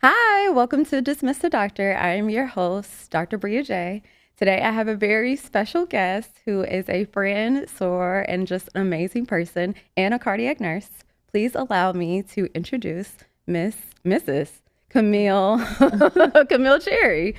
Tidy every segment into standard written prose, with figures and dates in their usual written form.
Hi, welcome to Dismiss the Doctor. I am your host, Dr. Bria J. Today I have a very special guest who is a friend, soror, and just an amazing person and a cardiac nurse. Please allow me to introduce Mrs. Camille Camille Cherry.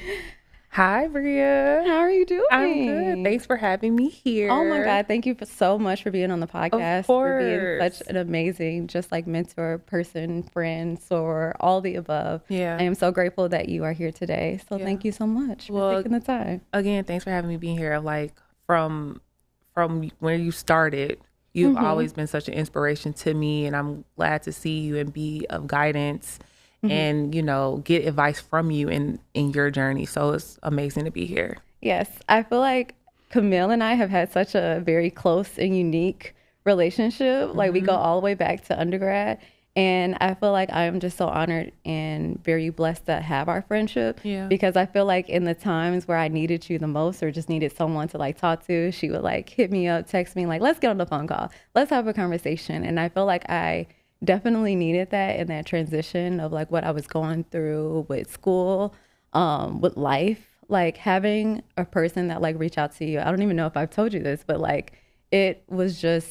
Hi, Bria. How are you doing? I'm good. Thanks for having me here. Oh my God, thank you so much for being on the podcast. Of For being course. such an amazing, just like mentor, person, friend, or all the above. Yeah. I am so grateful that you are here today. So thank you so much for taking the time. Again, thanks for having me being here. Like from where you started, you've always been such an inspiration to me, and I'm glad to see you and be of guidance and, get advice from you in your journey. So it's amazing to be here. Yes, I feel like Camille and I have had such a very close and unique relationship. Like we go all the way back to undergrad. And I feel like I'm just so honored and very blessed to have our friendship. Yeah. Because I feel like in the times where I needed you the most or just needed someone to like talk to, she would like hit me up, text me like, let's get on the phone call. Let's have a conversation. And I feel like I definitely needed that in that transition of like what I was going through with school, with life. Like having a person that like reach out to you. I don't even know if I've told you this, but like it was just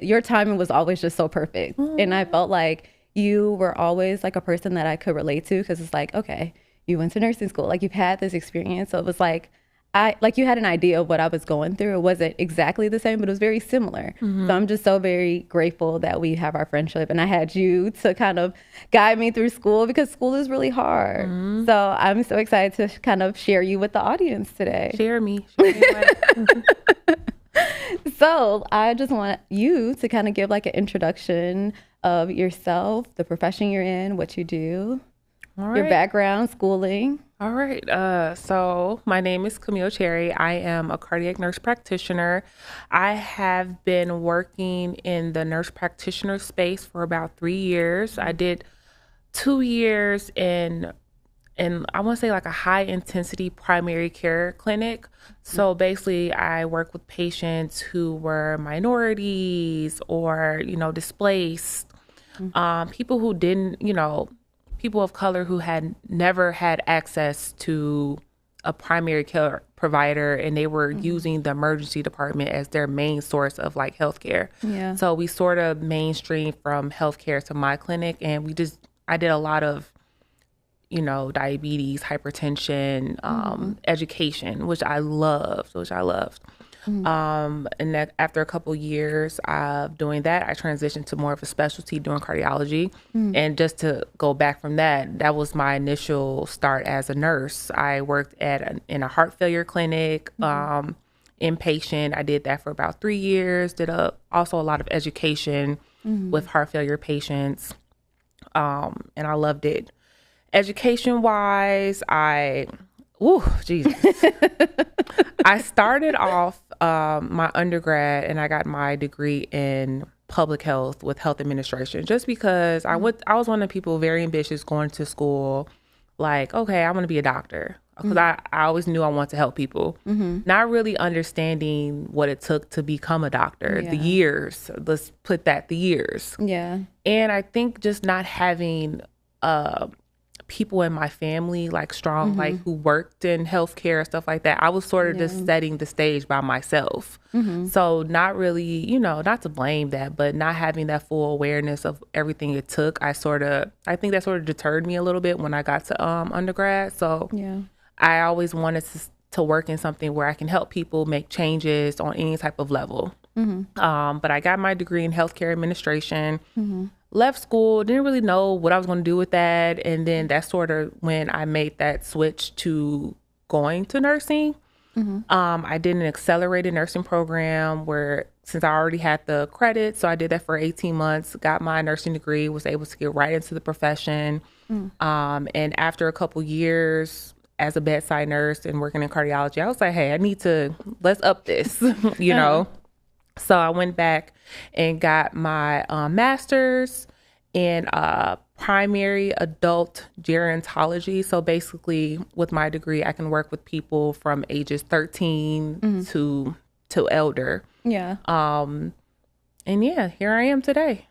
your timing was always just so perfect. And I felt like you were always like a person that I could relate to because it's like, okay, you went to nursing school, like you've had this experience. So it was like you had an idea of what I was going through. It wasn't exactly the same, but it was very similar. So I'm just so very grateful that we have our friendship, and I had you to kind of guide me through school because school is really hard. So I'm so excited to kind of share you with the audience today. Share me. So I just want you to kind of give like an introduction of yourself, the profession you're in, what you do, your background, schooling. All right. So my name is Camille Cherry. I am a cardiac nurse practitioner. I have been working in the nurse practitioner space for about 3 years. I did 2 years in I want to say like a high intensity primary care clinic. So basically I work with patients who were minorities or, displaced, people who didn't, people of color who had never had access to a primary care provider, and they were using the emergency department as their main source of like healthcare. Yeah. So we sort of mainstream from healthcare to my clinic, and I did a lot of, diabetes, hypertension, education, which I loved. And that after a couple years of doing that, I transitioned to more of a specialty doing cardiology. And just to go back from that was my initial start as a nurse. I worked in a heart failure clinic, inpatient. I did that for about 3 years. Did also a lot of education with heart failure patients, and I loved it. Education wise, Jesus. I started off my undergrad, and I got my degree in public health with health administration, just because I was one of the people very ambitious going to school, like, okay, I want to be a doctor, because I always knew I wanted to help people, not really understanding what it took to become a doctor, the years, let's put that, the years. Yeah. And I think just not having people in my family like strong, like who worked in healthcare, stuff like that. I was sort of just setting the stage by myself. So not really, not to blame that, but not having that full awareness of everything it took. I think that sort of deterred me a little bit when I got to undergrad. So I always wanted to work in something where I can help people make changes on any type of level. But I got my degree in healthcare administration. Left school, didn't really know what I was going to do with that. And then that's sort of when I made that switch to going to nursing. I did an accelerated nursing program where, since I already had the credit, so I did that for 18 months, got my nursing degree, was able to get right into the profession. And after a couple years as a bedside nurse and working in cardiology, I was like, hey, let's up this, know? So I went back and got my master's in primary adult gerontology. So basically, with my degree, I can work with people from ages 13 to elder. Yeah. And here I am today.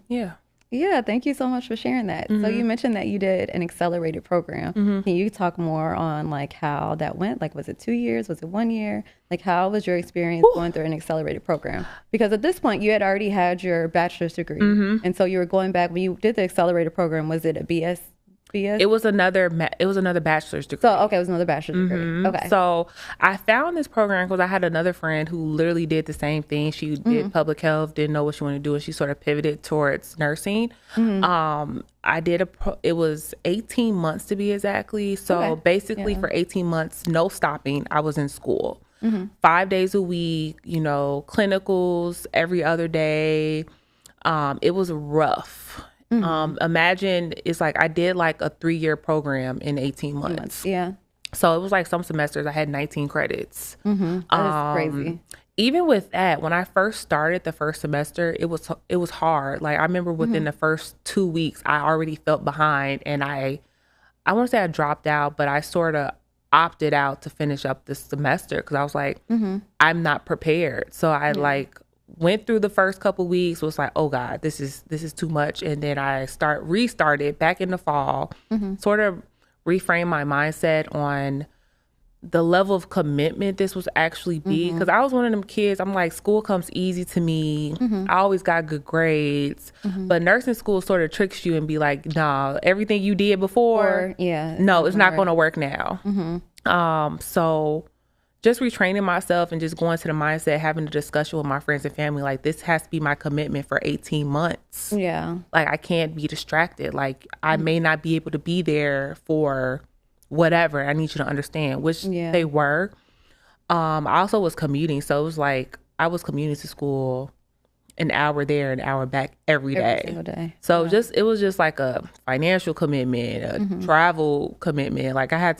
Yeah. Yeah, thank you so much for sharing that. So you mentioned that you did an accelerated program. Can you talk more on like how that went? Like, was it 2 years? Was it 1 year? Like, how was your experience going through an accelerated program? Because at this point, you had already had your bachelor's degree, and so you were going back when you did the accelerated program. Was it a BS? It was another bachelor's degree. So, okay, it was another bachelor's degree. Okay. So I found this program because I had another friend who literally did the same thing. She did public health, didn't know what she wanted to do, and she sort of pivoted towards nursing. I did it was 18 months to be exactly. So basically for 18 months, no stopping, I was in school. 5 days a week, clinicals every other day. It was rough. Imagine it's like I did like a 3-year program in 18 months. Yeah. So it was like some semesters I had 19 credits. That is crazy. Even with that, when I first started the first semester, it was hard. Like I remember within the first 2 weeks, I already felt behind, and I want to say I dropped out, but I sort of opted out to finish up this semester because I was like, I'm not prepared. So I went through the first couple weeks, was like, oh God, this is too much. And then I restarted back in the fall, sort of reframe my mindset on the level of commitment this was actually be. Because I was one of them kids, I'm like, school comes easy to me. I always got good grades. But nursing school sort of tricks you and be like, nah, everything you did before, it's not going to work now. So just retraining myself and just going to the mindset, having a discussion with my friends and family, like this has to be my commitment for 18 months. Yeah. Like I can't be distracted. Like I may not be able to be there for whatever. I need you to understand, which they were. I also was commuting. So it was like I was commuting to school an hour there, an hour back every single day. So it was just like a financial commitment, a travel commitment. Like I had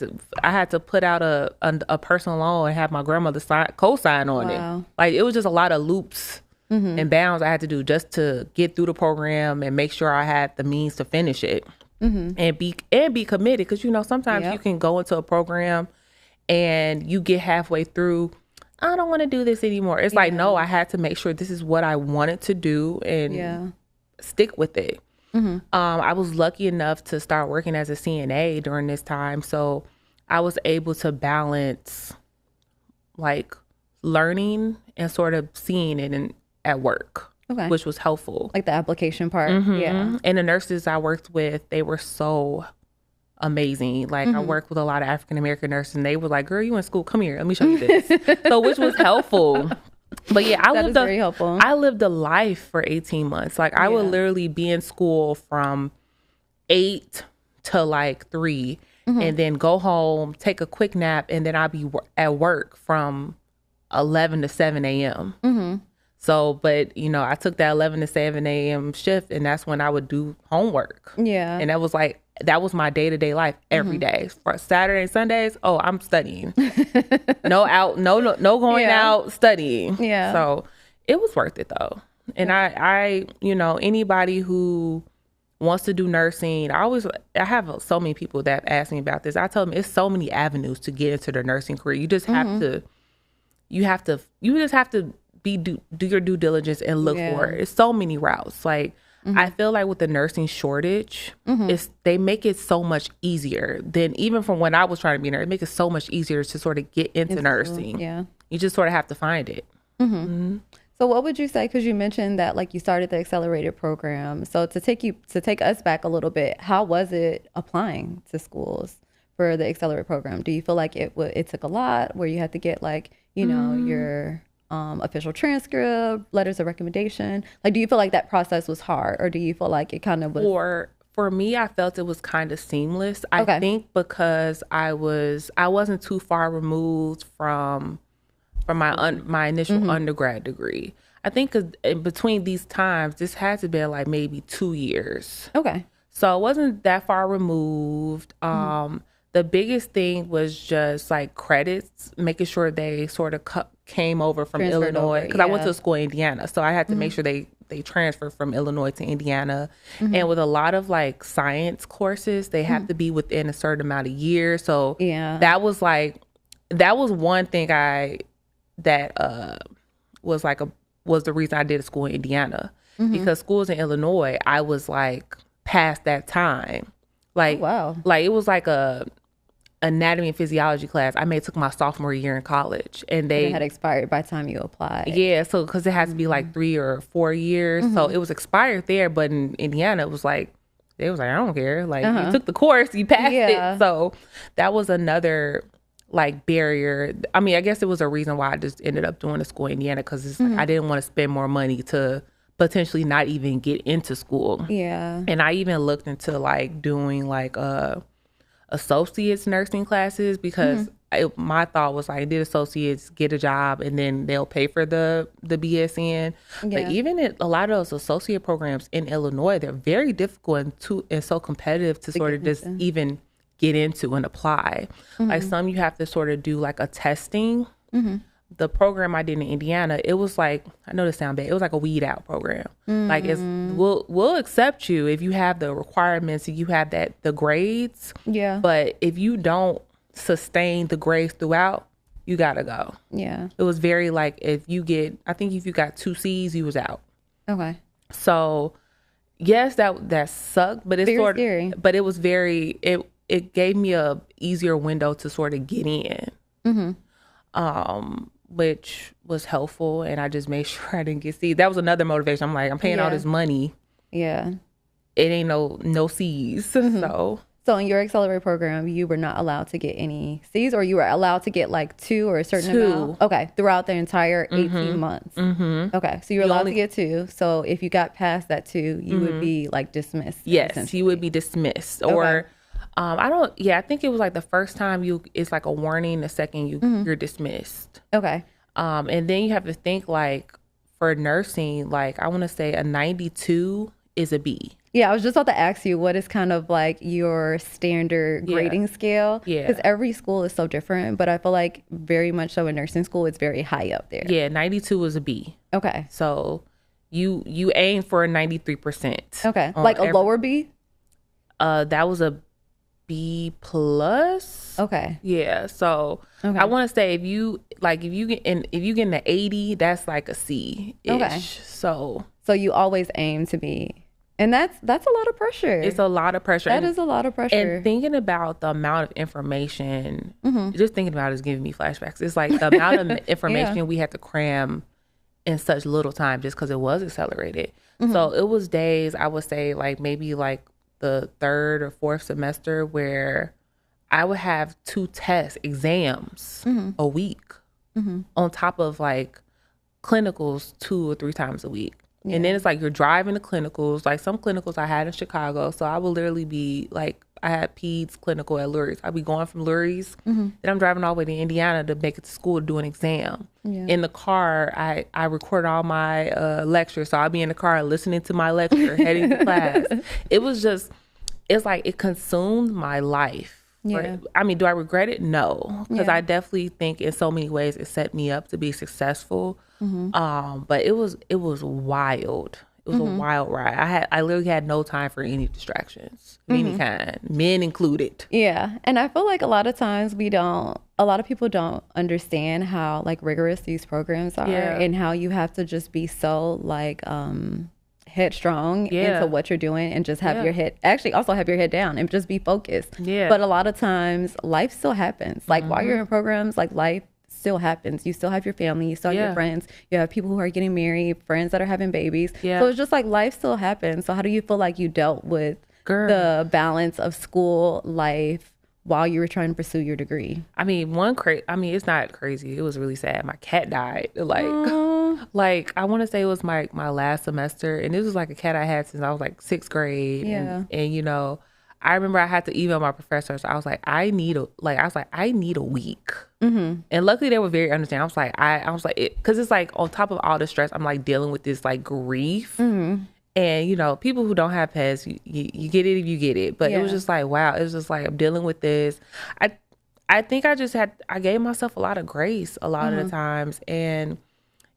to put out a personal loan and have my grandmother co-sign on it. Like it was just a lot of loops and bounds I had to do just to get through the program and make sure I had the means to finish it and be committed. Because sometimes you can go into a program and you get halfway through, I don't want to do this anymore. It's like, no, I had to make sure this is what I wanted to do and stick with it. I was lucky enough to start working as a CNA during this time. So I was able to balance like learning and sort of seeing it at work, which was helpful. Like the application part. Yeah. And the nurses I worked with, they were so amazing. Like I worked with a lot of African American nurses, and they were like, "Girl, you in school? Come here, let me show you this." So which was helpful. But yeah, very helpful. I lived a life for 18 months. Like I would literally be in school from 8 to like 3, and then go home, take a quick nap, and then I'd be at work from 11 to 7 a.m. So, but I took that 11 to 7 a.m. shift, and that's when I would do homework. Yeah. And that was my day-to-day life every day. For Saturday and Sundays, I'm studying. No going out, studying. Yeah. So it was worth it though. And I anybody who wants to do nursing, I have so many people that ask me about this. I tell them it's so many avenues to get into the nursing career. You just have to, you just have to do your due diligence and look for it. It's so many routes. Like I feel like with the nursing shortage, they make it so much easier than even from when I was trying to be a nurse. It makes it so much easier to sort of get into nursing. Yeah, you just sort of have to find it. So what would you say? Because you mentioned that like you started the accelerated program. So to take us back a little bit, how was it applying to schools for the accelerated program? Do you feel like it took a lot, where you had to get like your official transcript, letters of recommendation? Like, do you feel like that process was hard, or do you feel like it kind of was? For me, I felt it was kind of seamless. I think because I wasn't too far removed from my initial undergrad degree. I think 'cause in between these times, this had to be like maybe 2 years. Okay. So it wasn't that far removed. The biggest thing was just like credits, making sure they sort of came over from Illinois, because I went to school in Indiana. So I had to make sure they transferred from Illinois to Indiana. And with a lot of like science courses, they have to be within a certain amount of years. So that was one thing that was like was the reason I did a school in Indiana. Because schools in Illinois, I was like past that time. Like, like it was like a anatomy and physiology class I took my sophomore year in college, and it had expired by the time you applied. Yeah, so because it has to be like 3 or 4 years, so it was expired there. But in Indiana, it was like they was like, I don't care. Like you took the course, you passed it. So that was another like barrier. I mean, I guess it was a reason why I just ended up doing the school in Indiana, because like, I didn't want to spend more money to potentially not even get into school. Yeah. And I even looked into like doing like associates nursing classes, because my thought was like, I did associates, get a job, and then they'll pay for the BSN. But even a lot of those associate programs in Illinois, they're very difficult and so competitive to sort of just even get into and apply. Like some you have to sort of do like a testing. The program I did in Indiana, it was like, I know this sounds bad, it was like a weed out program. Like we'll accept you if you have the requirements and you have the grades. Yeah. But if you don't sustain the grades throughout, you gotta go. Yeah. It was very like, if you got 2 C's, you was out. Okay. So yes, that sucked, but it's very sort of scary. But it was very, it gave me a easier window to sort of get in. Which was helpful, and I just made sure I didn't get C's. That was another motivation. I'm like, I'm paying all this money. Yeah. It ain't no C's. So in your accelerated program, you were not allowed to get any C's, or you were allowed to get like 2 or a certain amount? Okay. Throughout the entire 18 months. Okay. So you were allowed to get 2. So if you got past that 2, you would be like dismissed. Yes, you would be dismissed. Okay. Or I think it was like the first time it's like a warning, the second you're dismissed. Okay. And then you have to think like for nursing, like I want to say a 92 is a B. Yeah, I was just about to ask you, what is kind of like your standard grading scale? Yeah. Because every school is so different, but I feel like very much so in nursing school, it's very high up there. Yeah, 92 is a B. Okay. So you aim for a 93%. Okay. Like a lower B? That was a B plus. Okay. Yeah. So I want to say if you get in the 80, that's like a C. Okay. So you always aim to be, and that's a lot of pressure. It's a lot of pressure. That is a lot of pressure. And thinking about the amount of information, just thinking about it is giving me flashbacks. It's like the amount of information we had to cram in such little time just because it was accelerated. So it was days, I would say like maybe like the 3rd or 4th semester where I would have 2 exams a week on top of like clinicals 2 or 3 times a week. Yeah. And then it's like you're driving to clinicals. Like some clinicals I had in Chicago. So I would literally be like, I had peds clinical at Lurie's. I'd be going from Lurie's. Then I'm driving all the way to Indiana to make it to school to do an exam. Yeah. In the car, I record all my lectures. So I'll be in the car listening to my lecture, heading to class. It's like it consumed my life. Yeah. I mean, do I regret it? No. Because I definitely think in so many ways it set me up to be successful. But it was wild. It was a wild ride. I literally had no time for any distractions of any kind, men included. Yeah. And I feel like a lot of times a lot of people don't understand how like rigorous these programs are and how you have to just be so like headstrong into what you're doing and just have your head, actually also have your head down and just be focused. Yeah. But a lot of times life still happens. Like while you're in programs, like life still happens. You still have your family, you still have your friends, you have people who are getting married, friends that are having babies. So it's just like life still happens. So how do you feel like you dealt with the balance of school life while you were trying to pursue your degree? I mean, it's not crazy. It was really sad. My cat died. Like I want to say it was my last semester, and this was like a cat I had since I was like 6th grade. Yeah. And you know, I remember I had to email my professor. So I was like, I need a week. And luckily they were very understanding. I was like, because it's like on top of all the stress, I'm like dealing with this like grief. And you know, people who don't have pets, you get it if you get it. But it was just like, wow, it was just like I'm dealing with this. I think I gave myself a lot of grace a lot of the times. And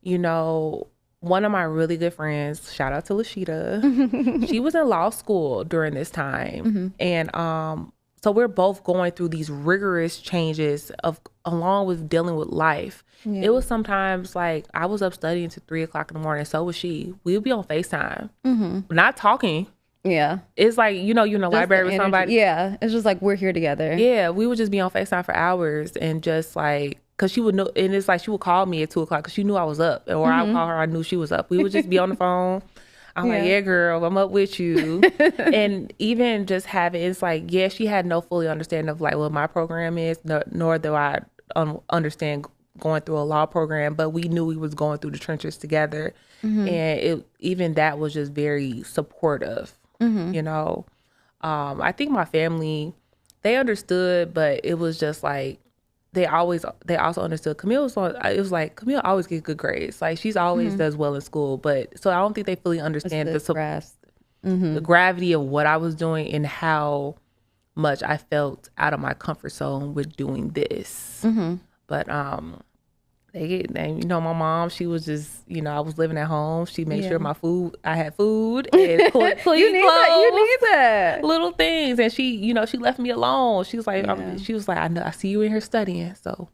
you know, one of my really good friends, shout out to Lashita, she was in law school during this time. And so we're both going through these rigorous changes along with dealing with life. Yeah. It was sometimes like I was up studying to 3:00 in the morning. So was she. We would be on FaceTime, not talking. Yeah. It's like, you're in the library with somebody. Yeah. It's just like we're here together. Yeah. We would just be on FaceTime for hours and just like, because she would know, and it's like she would call me at 2:00 because she knew I was up, or I would call her, I knew she was up. We would just be on the phone. I'm like, yeah, girl, I'm up with you. And even just having, it's like, yeah, she had no fully understanding of like what my program is, nor do I understand going through a law program, but we knew we was going through the trenches together. And even that was just very supportive, I think my family, they understood, but it was just like, they also understood it was like Camille always gets good grades. Like she's always does well in school, but so I don't think they fully understand the gravity of what I was doing and how much I felt out of my comfort zone with doing this. But my mom, she was just, I was living at home. She made sure I had food and clean clothes. You need that. Little things. And she, she left me alone. She was like, I see you in here studying. So,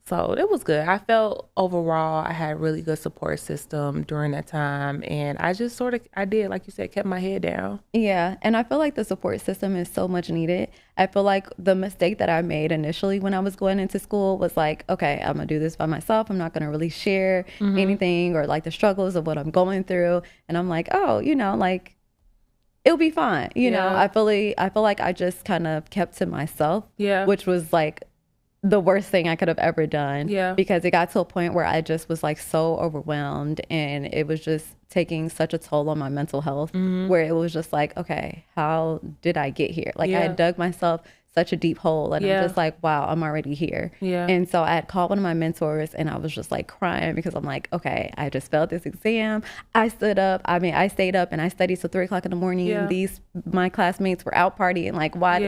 so it was good. I felt overall, I had a really good support system during that time. And I just I did, like you said, kept my head down. Yeah. And I feel like the support system is so much needed. I feel like the mistake that I made initially when I was going into school was like, okay, I'm going to do this by myself. I'm not going to really share anything or like the struggles of what I'm going through. And I'm like, oh, like it'll be fine. I feel like I just kind of kept to myself, which was like the worst thing I could have ever done. Yeah. Because it got to a point where I just was like so overwhelmed, and it was just taking such a toll on my mental health, where it was just like, okay, how did I get here? Like I had dug myself such a deep hole, and I'm just like, wow, I'm already here. Yeah. And so I had called one of my mentors, and I was just like crying because I'm like, okay, I just failed this exam. I stayed up and I studied till 3:00 in the morning. Yeah. My classmates were out partying. Like, why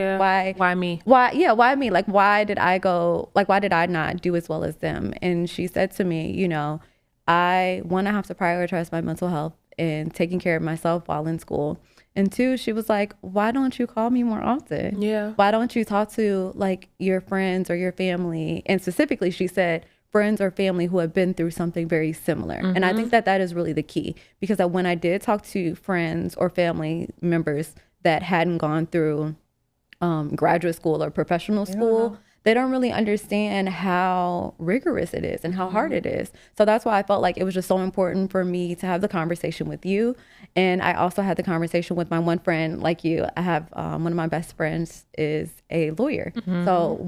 me? Why me? Like, why did I not do as well as them? And she said to me, I have to prioritize my mental health and taking care of myself while in school. And two, she was like, why don't you call me more often? Yeah. Why don't you talk to like your friends or your family? And specifically, she said friends or family who have been through something very similar. And I think that is really the key, because when I did talk to friends or family members that hadn't gone through graduate school or professional school, they don't really understand how rigorous it is and how hard it is. So that's why I felt like it was just so important for me to have the conversation with you. And I also had the conversation with my one friend like you. I have one of my best friends is a lawyer. So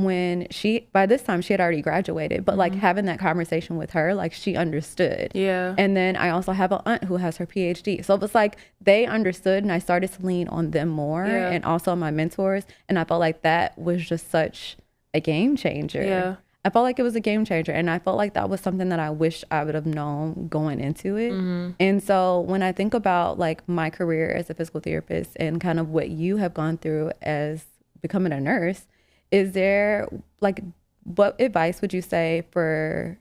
by this time she had already graduated, but like having that conversation with her, like she understood. Yeah. And then I also have an aunt who has her PhD. So it was like they understood, and I started to lean on them more, and also my mentors. And I felt like that was just such a game changer. Yeah. I felt like it was a game changer, and I felt like that was something that I wish I would have known going into it. And so when I think about like my career as a physical therapist and kind of what you have gone through as becoming a nurse, is there like, what advice would you say for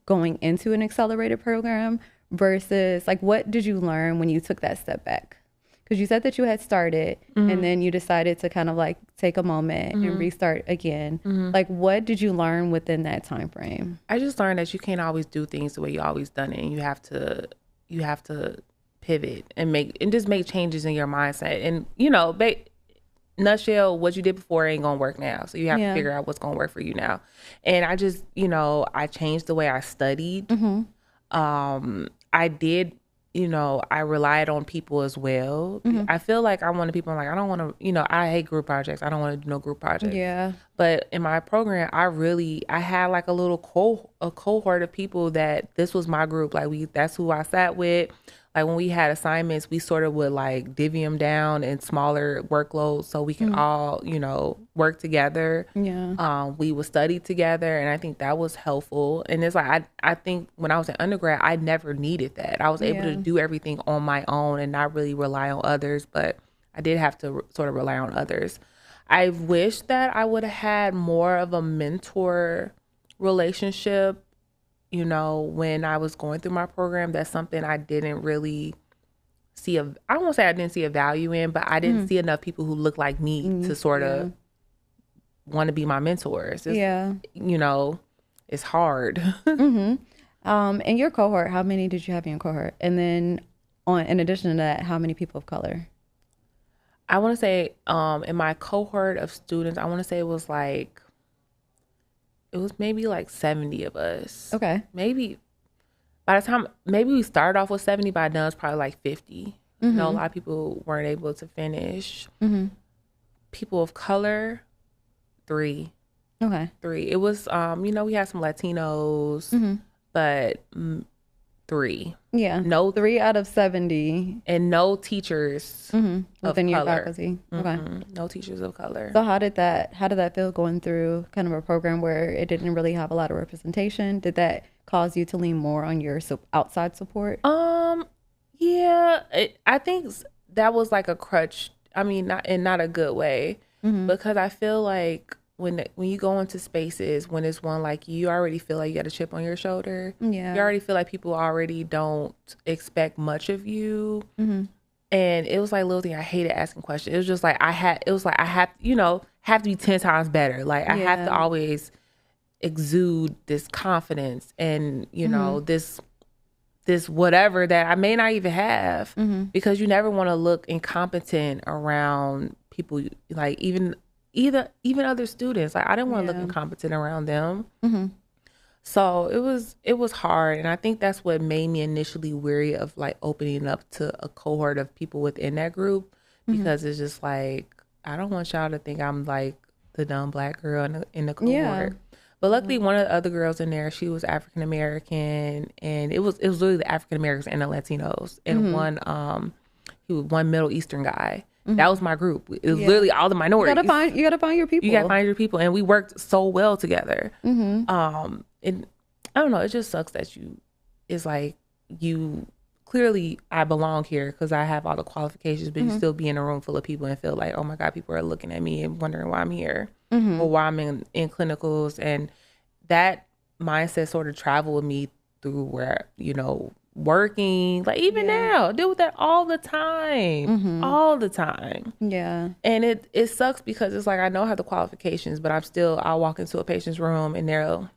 going into an accelerated program versus like, what did you learn when you took that step back? Because you said that you had started and then you decided to kind of like take a moment and restart again. Like, what did you learn within that time frame? I just learned that you can't always do things the way you always done it, and you have to pivot and just make changes in your mindset. And nutshell, what you did before ain't gonna work now, so you have to figure out what's gonna work for you now. And I just I changed the way I studied. I did. I relied on people as well. I feel like I wanted people, I'm like, I don't want to, I hate group projects. I don't want to do no group projects. Yeah. But in my program, I had like a little cohort of people that this was my group. Like that's who I sat with. Like when we had assignments, we sort of would like divvy them down in smaller workloads so we can all, work together. Yeah. We would study together, and I think that was helpful. And it's like, I think when I was in undergrad, I never needed that. I was able to do everything on my own and not really rely on others, but I did have to sort of rely on others. I wish that I would have had more of a mentor relationship. When I was going through my program, that's something I didn't really see. I won't say I didn't see a value in, but I didn't see enough people who looked like me to sort of want to be my mentors. Yeah. You know, it's hard. In your cohort, how many did you have in your cohort? And then in addition to that, how many people of color? I want to say in my cohort of students, I want to say it was maybe like 70 of us. Okay. Maybe by the time, maybe we started off with 70, by now it's probably like 50. You know, a lot of people weren't able to finish. People of color, 3. Okay. 3. It was, you know, we had some Latinos, but 3. Yeah. No, 3 out of 70. And no teachers within your color. faculty. Okay. No teachers of color. So how did that feel going through kind of a program where it didn't really have a lot of representation? Did that cause you to lean more on your outside support? Yeah, I think that was like a crutch. I mean, not a good way, because I feel like when you go into spaces, when it's one like you already feel like you got a chip on your shoulder. Yeah. You already feel like people already don't expect much of you. And it was like little thing. I hated asking questions. It was just like I have to be 10 times better. Like I have to always exude this confidence and, you know, this whatever that I may not even have, because you never want to look incompetent around people, like even other students. Like I didn't want to look incompetent around them. So it was hard, and I think that's what made me initially weary of like opening up to a cohort of people within that group, because it's just like I don't want y'all to think I'm like the dumb black girl in the cohort. But luckily, one of the other girls in there, she was African American, and it was really the African Americans and the Latinos, and one Middle Eastern guy. That was my group. It was literally all the minorities. You gotta find your people. You gotta find your people, and we worked so well together. And I don't know. It just sucks that you clearly I belong here because I have all the qualifications, but you still be in a room full of people and feel like, oh my God, people are looking at me and wondering why I'm here. Or why I'm in clinicals. And that mindset sort of traveled with me through where, you know, working, like even now, I deal with that all the time. Yeah. And it sucks because it's like, I know I have the qualifications, but I'll walk into a patient's room and they'll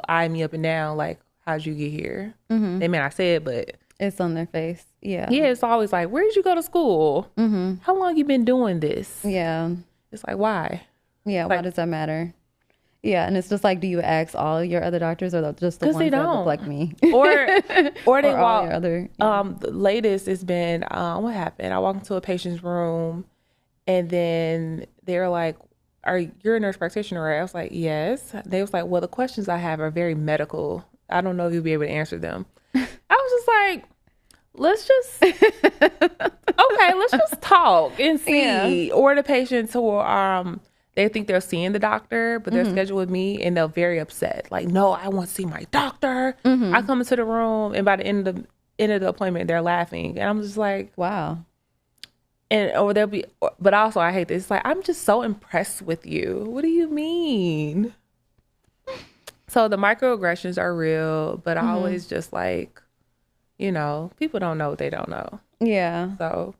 eye me up and down like, how'd you get here? They may not say it, but it's on their face. Yeah. Yeah. It's always like, where did you go to school? How long you been doing this? Yeah. It's like, why? Yeah, why does that matter? Yeah, and it's just like, do you ask all your other doctors or just the ones that look like me? Or they walk. Your other, the latest has been, what happened? I walked into a patient's room, and then they were like, you're a nurse practitioner, right? I was like, yes. They was like, well, the questions I have are very medical. I don't know if you'll be able to answer them. I was just like, let's just talk and see. Yeah. Or the patients who are, they think they're seeing the doctor, but they're scheduled with me, and they're very upset. Like, no, I want to see my doctor. I come into the room, and by the end of the appointment, they're laughing, and I'm just like, wow. But also I hate this. It's like, I'm just so impressed with you. What do you mean? So the microaggressions are real, but I always just like, you know, people don't know what they don't know. Yeah. So.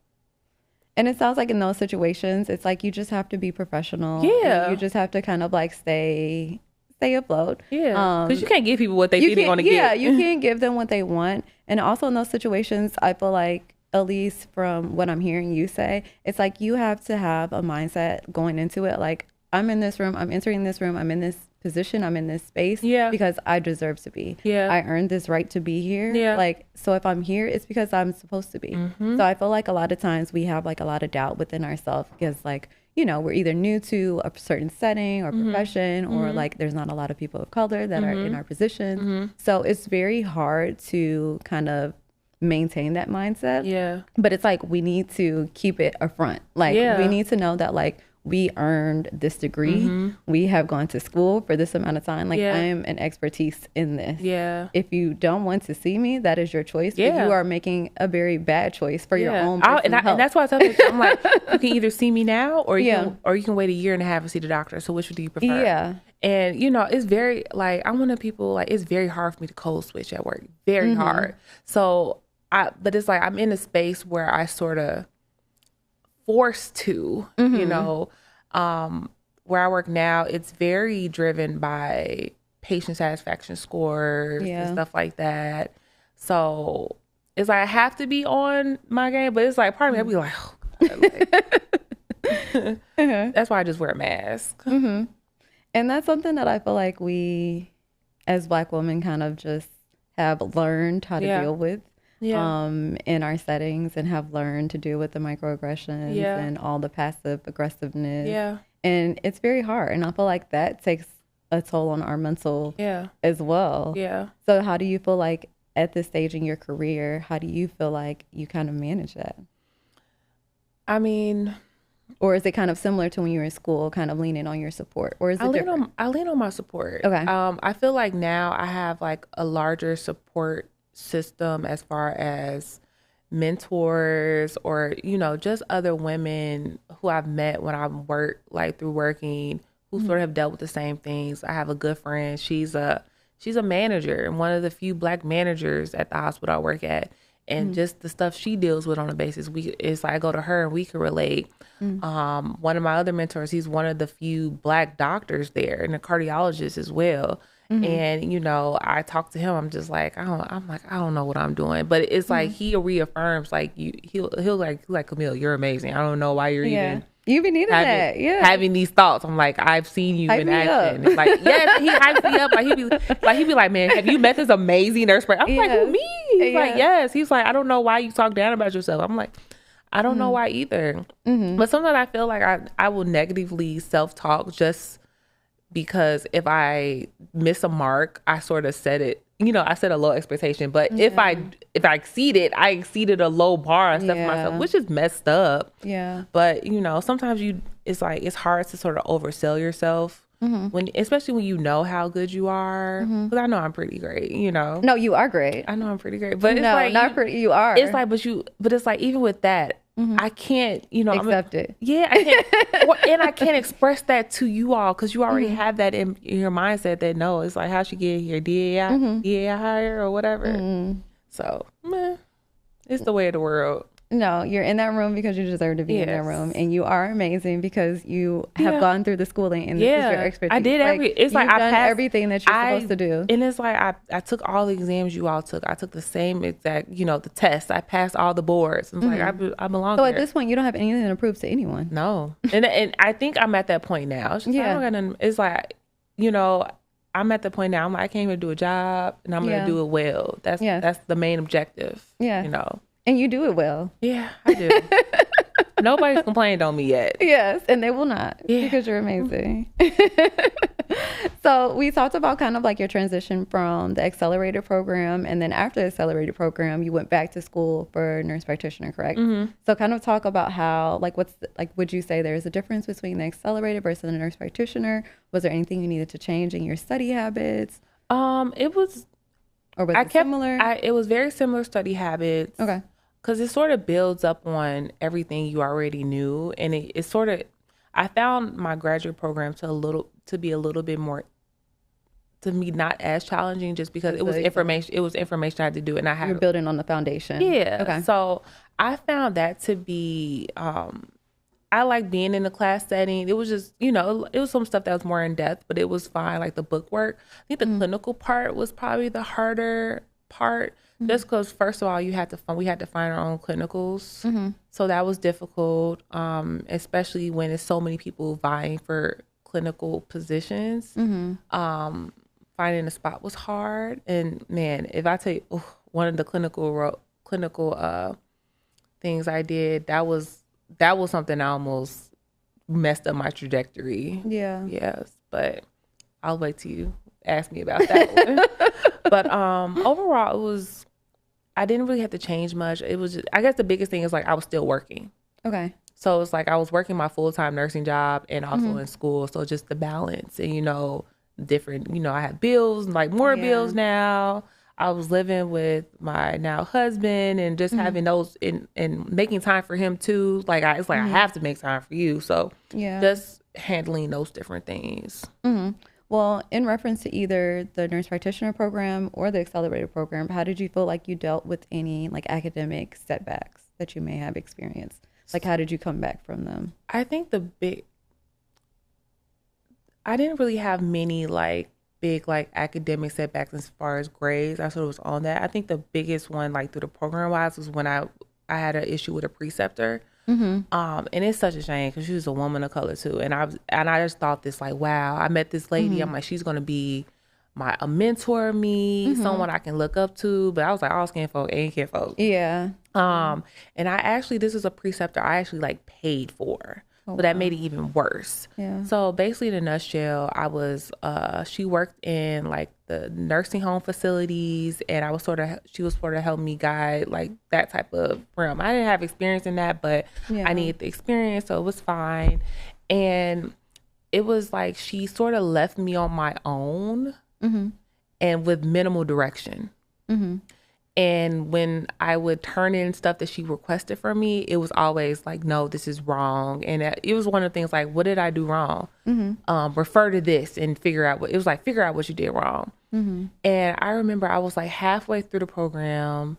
And it sounds like in those situations, it's like you just have to be professional. Yeah. You just have to kind of like stay afloat. Yeah. Because you can't give people what they think they're going to get. Yeah, you can't give them what they want. And also in those situations, I feel like, at least from what I'm hearing you say, it's like you have to have a mindset going into it. Like, I'm in this room, I'm entering this room, I'm in this position, I'm in this space because I deserve to be. Yeah. I earned this right to be here. Yeah. Like, so if I'm here, it's because I'm supposed to be. So I feel like a lot of times we have like a lot of doubt within ourselves because like, you know, we're either new to a certain setting or profession or like there's not a lot of people of color that are in our position. So it's very hard to kind of maintain that mindset. Yeah. But it's like we need to keep it a front. Like we need to know that like we earned this degree. We have gone to school for this amount of time. Like I am an expertise in this. Yeah. If you don't want to see me, that is your choice. But you are making a very bad choice for your own personal health. And that's why I tell people, I'm like, you can either see me now or you can wait a year and a half and see the doctor. So which do you prefer? Yeah. And, you know, it's very, like, I want people, like, it's very hard for me to code switch at work. Very hard. So, but it's like I'm in a space where I sort of forced to, you know, where I work now, it's very driven by patient satisfaction scores and stuff like that. So it's like I have to be on my game, but it's like part of me, I'd be like, oh, God, like that's why I just wear a mask. And that's something that I feel like we, as Black women, kind of just have learned how to deal with in our settings, and have learned to deal with the microaggressions and all the passive aggressiveness. And it's very hard. And I feel like that takes a toll on our mental as well. So how do you feel like at this stage in your career, how do you feel like you kind of manage that? I mean, or is it kind of similar to when you were in school, kind of leaning on your support? Or is it different? I lean on my support. Okay. I feel like now I have like a larger support system as far as mentors, or, you know, just other women who I've met when I work, like through working, who sort of have dealt with the same things. I have a good friend. She's a manager, and one of the few Black managers at the hospital I work at. And just the stuff she deals with on a basis, it's like I go to her and we can relate. One of my other mentors, he's one of the few Black doctors there, and a cardiologist as well. And, you know, I talk to him, I'm just like, I don't know what I'm doing. But it's like he reaffirms, like, he'll like Camille, you're amazing. I don't know why you're even you be needing having these thoughts. I'm like, I've seen you in action. It's like, yes, he hypes me up. He'd be like, man, have you met this amazing nurse practitioner? I'm like, who, me? He's like, yes. He's like, I don't know why you talk down about yourself. I'm like, I don't know why either. But sometimes I feel like I will negatively self-talk just because if I miss a mark, I sort of set it. You know, I set a low expectation, but if I exceed it, I exceeded a low bar and stuff for myself, which is messed up. But you know, sometimes it's like it's hard to sort of oversell yourself especially when you know how good you are. Because I know I'm pretty great. You know, no, you are great. I know I'm pretty great, but it's no, like not pretty. You are. It's like, but it's like even with that. I can't, you know, accept it. Yeah, I can't, and I can't express that to you all because you already have that in your mindset that no, it's like how she get here, did I hire or whatever. So, it's the way of the world. No, you're in that room because you deserve to be in that room, and you are amazing because you have gone through the schooling and this is your expertise. I did it's like I've done everything that you're supposed to do, and it's like I took all the exams you all took. I took the same exact, you know, the tests. I passed all the boards. It's like I belong. So there. at this point, you don't have anything to prove to anyone. No, and I think I'm at that point now. It's just it's like, you know, I'm at the point now. I'm like, I came here to do a job, and I'm going to do it well. That's the main objective. You know. And you do it well. Yeah, I do. Nobody's complained on me yet. Yes, and they will not because you're amazing. So we talked about kind of like your transition from the accelerated program, and then after the accelerated program, you went back to school for nurse practitioner, correct? So kind of talk about how, like, would you say there's a difference between the accelerated versus the nurse practitioner? Was there anything you needed to change in your study habits? It was... Or was it similar? It was very similar study habits. Okay. Because it sort of builds up on everything you already knew. And it sort of, I found my graduate program to be a little bit more, to me, not as challenging just because it was information. It was information I had to do. And I had... You're building on the foundation. Yeah. Okay. So I found that to be... I like being in the class setting. It was just, you know, it was some stuff that was more in depth, but it was fine. Like the book work. I think the clinical part was probably the harder part, just because first of all, we had to find our own clinicals. So that was difficult, especially when there's so many people vying for clinical positions. Finding a spot was hard. And man, if I tell you, one of the clinical things I did, that was something that almost messed up my trajectory. Yeah. Yes. But I'll wait till you ask me about that one. But overall, I didn't really have to change much. It was just, I guess the biggest thing is like I was still working. Okay. So it's like I was working my full-time nursing job and also in school. So just the balance and, you know, different, you know, I had bills, like more bills now. I was living with my now husband and just having those and making time for him too. Like I have to make time for you. So just handling those different things. Well, in reference to either the nurse practitioner program or the accelerated program, how did you feel like you dealt with any like academic setbacks that you may have experienced? Like how did you come back from them? I think I didn't really have many like big like academic setbacks as far as grades. I sort of was on that. I think the biggest one like through the program wise was when I had an issue with a preceptor. And it's such a shame because she was a woman of color too. And I just thought this like, wow, I met this lady. I'm like, she's gonna be a mentor of me, someone I can look up to. But I was like, all skin folk ain't kin folk. Yeah. And this is a preceptor I actually like paid for. So that made it even worse. Yeah. So basically in a nutshell, she worked in like the nursing home facilities, and she was sort of helping me guide like that type of realm. I didn't have experience in that, but I needed the experience, so it was fine. And it was like she sort of left me on my own and with minimal direction. And when I would turn in stuff that she requested from me, it was always like, no, this is wrong. And it was one of the things like, what did I do wrong? Refer to this and figure out what you did wrong. And I remember I was like halfway through the program.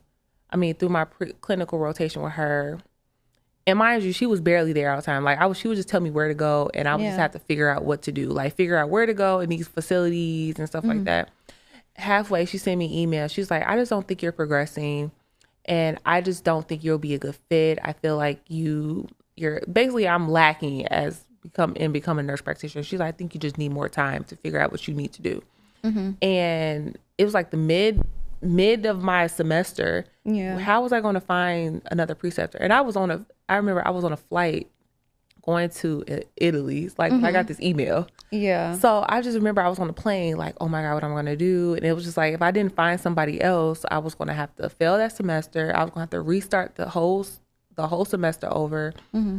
Through my clinical rotation with her. And mind you, she was barely there all the time. Like she would just tell me where to go, and I would just have to figure out what to do, like figure out where to go in these facilities and stuff like that. Halfway, she sent me an email. She's like, I just don't think you're progressing, and I just don't think you'll be a good fit. I feel like you're basically, I'm lacking become a nurse practitioner. She's like, I think you just need more time to figure out what you need to do. And it was like the mid of my semester. How was I going to find another preceptor? And I remember I was on a flight going to Italy. It's like I got this email. So I just remember I was on the plane like, oh my God, what am I going to do? And it was just like, if I didn't find somebody else, I was going to have to fail that semester. I was going to have to restart the whole semester over.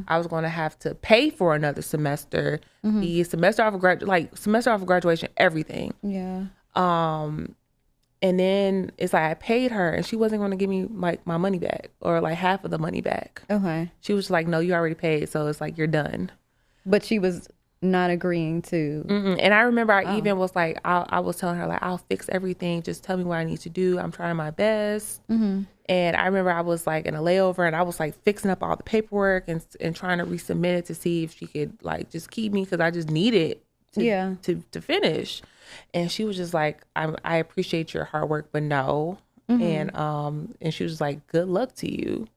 I was going to have to pay for another semester, the semester off of graduation, everything. And then it's like I paid her, and she wasn't going to give me like my money back or like half of the money back. She was like, no, you already paid, so it's like you're done. But she was not agreeing to. And I remember I even was like, I was telling her like, I'll fix everything. Just tell me what I need to do. I'm trying my best. And I remember I was like in a layover, and I was like fixing up all the paperwork and trying to resubmit it to see if she could like just keep me, because I just needed to finish. And she was just like, I appreciate your hard work, but no. And she was like, good luck to you.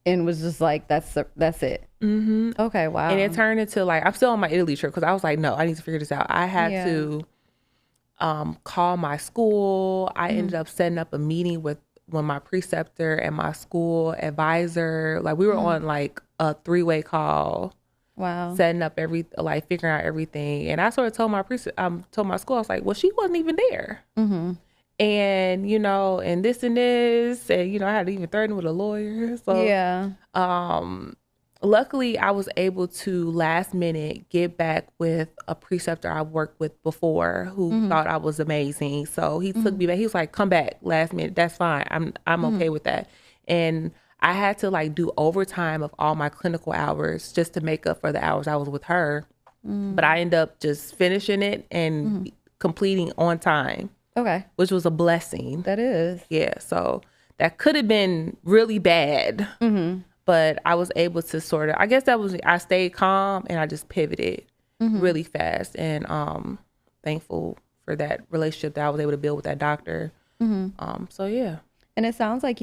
And was just like, that's it. Okay, wow. And it turned into like, I'm still on my Italy trip, because I was like, no, I need to figure this out. I had to call my school. I ended up setting up a meeting with my preceptor and my school advisor. Like we were on like a 3-way call. Wow. Setting up figuring out everything. And I sort of told my school, I was like, well, she wasn't even there. And, and this, and I had to even threaten with a lawyer. So, luckily I was able to last minute get back with a preceptor I worked with before who thought I was amazing. So he took me back. He was like, come back last minute. That's fine. I'm okay with that. And I had to like do overtime of all my clinical hours just to make up for the hours I was with her. But I ended up just finishing it and completing on time. Okay. Which was a blessing. That is. Yeah. So that could have been really bad. But I was able to I stayed calm, and I just pivoted really fast. And thankful for that relationship that I was able to build with that doctor. So yeah. And it sounds like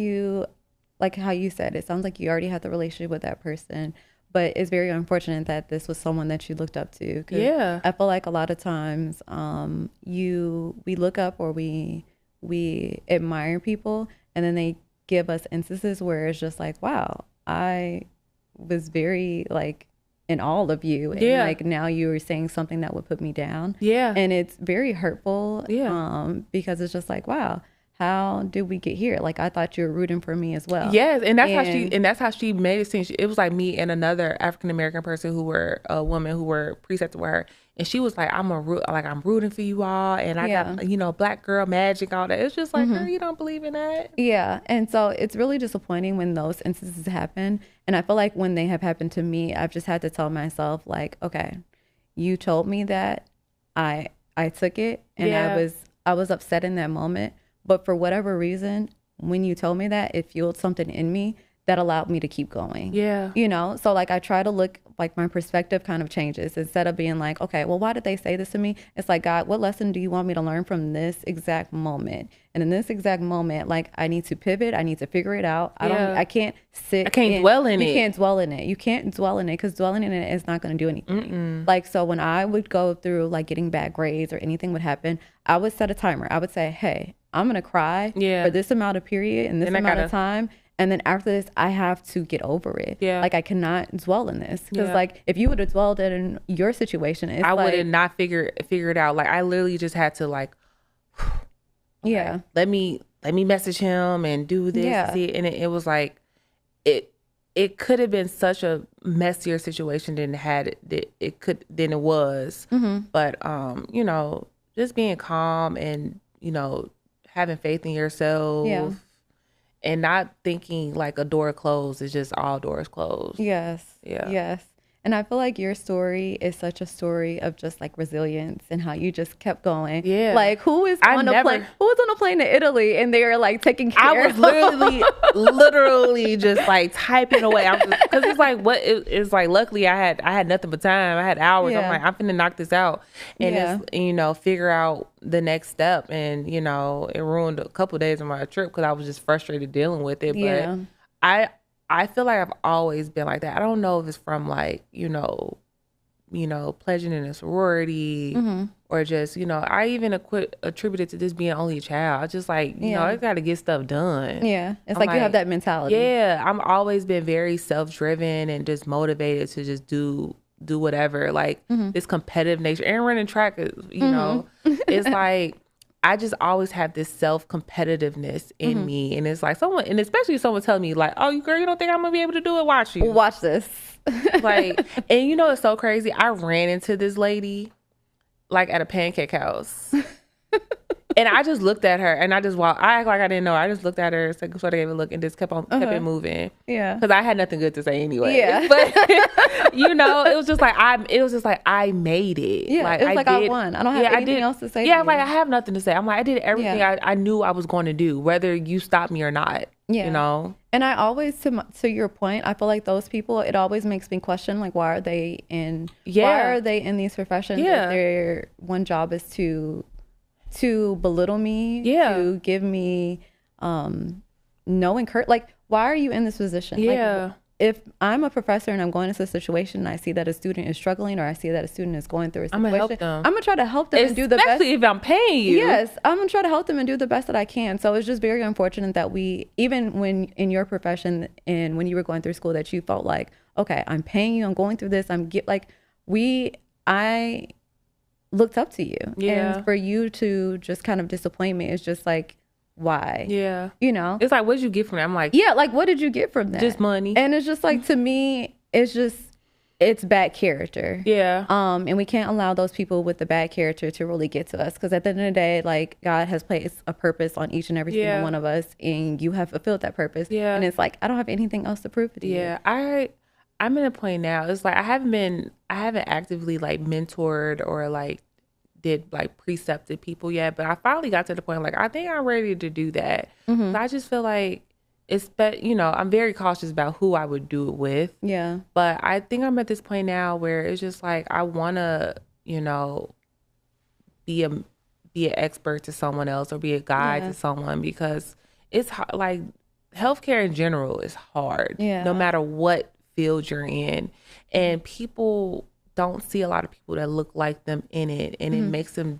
like how you said, it sounds like you already had the relationship with that person, but it's very unfortunate that this was someone that you looked up to. I feel like a lot of times we look up or we admire people, and then they give us instances where it's just like, wow, I was very like in all of you. And like now you were saying something that would put me down. And it's very hurtful. Because it's just like, wow, how did we get here? Like, I thought you were rooting for me as well. Yes, and that's how she made it seem. It was like me and another African American person a woman who were precepted with her, and she was like, I'm rooting for you all, and I got black girl magic, all that. It's just like, girl, you don't believe in that. Yeah, and so it's really disappointing when those instances happen, and I feel like when they have happened to me, I've just had to tell myself like, okay, you told me that, I took it, and I was upset in that moment. But for whatever reason, when you told me that, it fueled something in me that allowed me to keep going. Yeah. You know, so like I try to look, like my perspective kind of changes. Instead of being like, okay, well, why did they say this to me? It's like, God, what lesson do you want me to learn from this exact moment? And in this exact moment, like I need to pivot. I need to figure it out. I can't dwell in it. You can't dwell in it. You can't dwell in it, because dwelling in it is not going to do anything. Like, so when I would go through like getting bad grades or anything would happen, I would set a timer. I would say, hey, I'm going to cry for this amount of period and this amount of time. And then after this, I have to get over it. Yeah. Like, I cannot dwell in this. Because, like, if you would have dwelled in your situation, I would have not figured it out. Like, I literally just had to, like, okay, let me message him and do this. And it was like, it could have been such a messier situation than it was. But, you know, just being calm and, you know, having faith in yourself. Yeah. And not thinking like a door closed is just all doors closed. Yes. Yeah. Yes. And I feel like your story is such a story of just like resilience and how you just kept going. Yeah. Like who was on a plane to Italy and they were like taking care of? I was literally just like typing away. Because it's like it's like luckily I had nothing but time. I had hours. I'm like, I'm finna knock this out. And it's, you know, figure out the next step. And, you know, it ruined a couple of days of my trip because I was just frustrated dealing with it. But I feel like I've always been like that. I don't know if it's from like, you know, pledging in a sorority or just, you know, I even attribute it to this being only a child. I just like, you know, I got to get stuff done. Yeah. It's like you have that mentality. Yeah. I'm always been very self-driven and just motivated to just do whatever. Like this competitive nature and running track, you know, it's like, I just always have this self-competitiveness in me. And it's like someone, and especially someone telling me like, oh, girl, you don't think I'm going to be able to do it? Watch this. Like, and you know, it's so crazy. I ran into this lady like at a pancake house. And I just looked at her and I just walked. I act like I didn't know her. I just looked at her, sort of gave a look and just kept it moving. Yeah. Because I had nothing good to say anyway. Yeah. But you know, it was just like I made it. Yeah. Like, I won. I don't have anything else to say. Yeah, like I have nothing to say. I'm like, I did everything I knew I was going to do, whether you stop me or not. Yeah. You know? And I always, to your point, I feel like those people, it always makes me question, like, why are they in these professions if their one job is to belittle me, to give me no encouragement. Like, why are you in this position? Yeah. Like, if I'm a professor and I'm going into a situation and I see that a student is struggling or I see that a student is going through a situation, I'm going to try to help them and do the best. Especially if I'm paying you. Yes. I'm going to try to help them and do the best that I can. So it's just very unfortunate that even when in your profession and when you were going through school, that you felt like, okay, I'm paying you, I'm going through this, I looked up to you. Yeah. And for you to just kind of disappoint me is just like, why? Yeah. You know? It's like, what did you get from that? I'm like, yeah, like, what did you get from that? Just money. And it's just like, to me, it's bad character. Yeah. And we can't allow those people with the bad character to really get to us. Because at the end of the day, like, God has placed a purpose on each and every single one of us. And you have fulfilled that purpose. Yeah. And it's like, I don't have anything else to prove to you. Yeah. I'm at a point now. It's like I haven't actively like mentored or like did like precepted people yet, but I finally got to the point like I think I'm ready to do that. So I just feel like I'm very cautious about who I would do it with. Yeah. But I think I'm at this point now where it's just like I want to, you know, be an expert to someone else or be a guide to someone, because it's like healthcare in general is hard. Yeah. No matter what field you're in, and people don't see a lot of people that look like them in it, and it makes them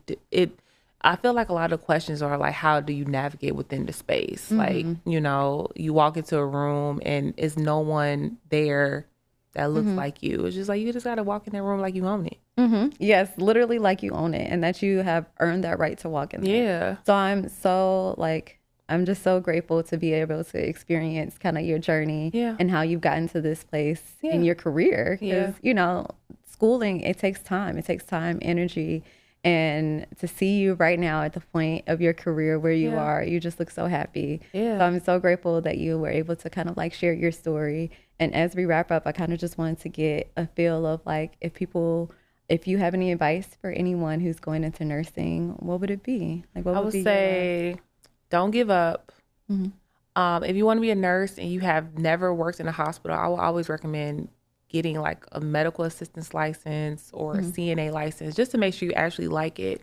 I feel like a lot of questions are like, how do you navigate within the space? Like, you know, you walk into a room and is no one there that looks like you. It's just like, you just got to walk in that room like you own it. Yes, literally like you own it, and that you have earned that right to walk in there. Yeah. So I'm just so grateful to be able to experience kind of your journey and how you've gotten to this place in your career. Because, you know, schooling, it takes time, energy. And to see you right now at the point of your career where you are, you just look so happy. Yeah. So I'm so grateful that you were able to kind of like share your story. And as we wrap up, I kind of just wanted to get a feel of like, if you have any advice for anyone who's going into nursing, what would it be? Like, what would I would say, don't give up. If you want to be a nurse and you have never worked in a hospital, I will always recommend getting like a medical assistance license or a CNA license just to make sure you actually like it.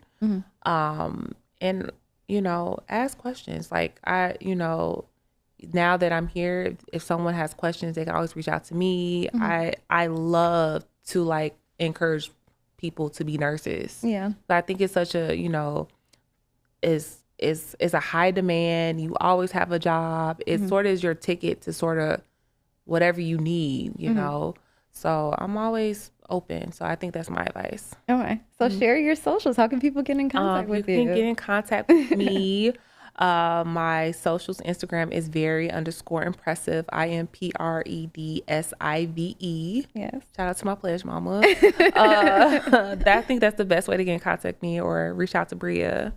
And, you know, ask questions. Like now that I'm here, if someone has questions, they can always reach out to me. I love to like encourage people to be nurses. Yeah. But I think it's such a, is a high demand. You always have a job. It sort of is your ticket to sort of whatever you need, you know. So I'm always open. So I think that's my advice. Okay. So share your socials. How can people get in contact with you? You can get in contact with me. My socials, Instagram is very_impressive. IMPREDSIVE. Yes. Shout out to my pledge mama. I think that's the best way to get in contact with me, or reach out to Bria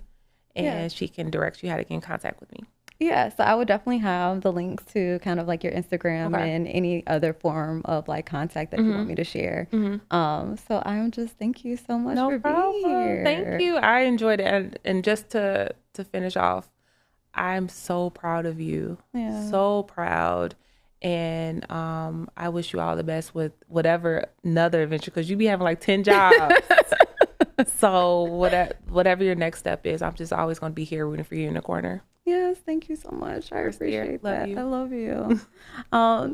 and she can direct you how to get in contact with me. Yeah, so I would definitely have the links to kind of like your Instagram and any other form of like contact that you want me to share. So I'm just, thank you so much for being here. Thank you. I enjoyed it. And just to finish off, I'm so proud of you. Yeah. So proud. And I wish you all the best with whatever another adventure, because you be having like 10 jobs. So whatever your next step is, I'm just always going to be here rooting for you in the corner. Yes, thank you so much. I appreciate that. You. I love you.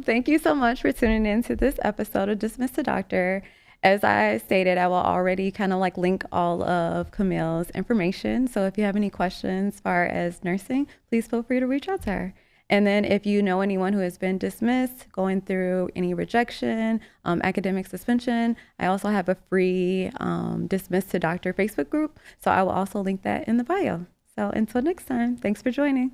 Thank you so much for tuning in to this episode of Dismiss the Doctor. As I stated, I will already kind of like link all of Camille's information. So if you have any questions as far as nursing, please feel free to reach out to her. And then if you know anyone who has been dismissed, going through any rejection, academic suspension, I also have a free Dismiss to Doctor Facebook group. So I will also link that in the bio. So until next time, thanks for joining.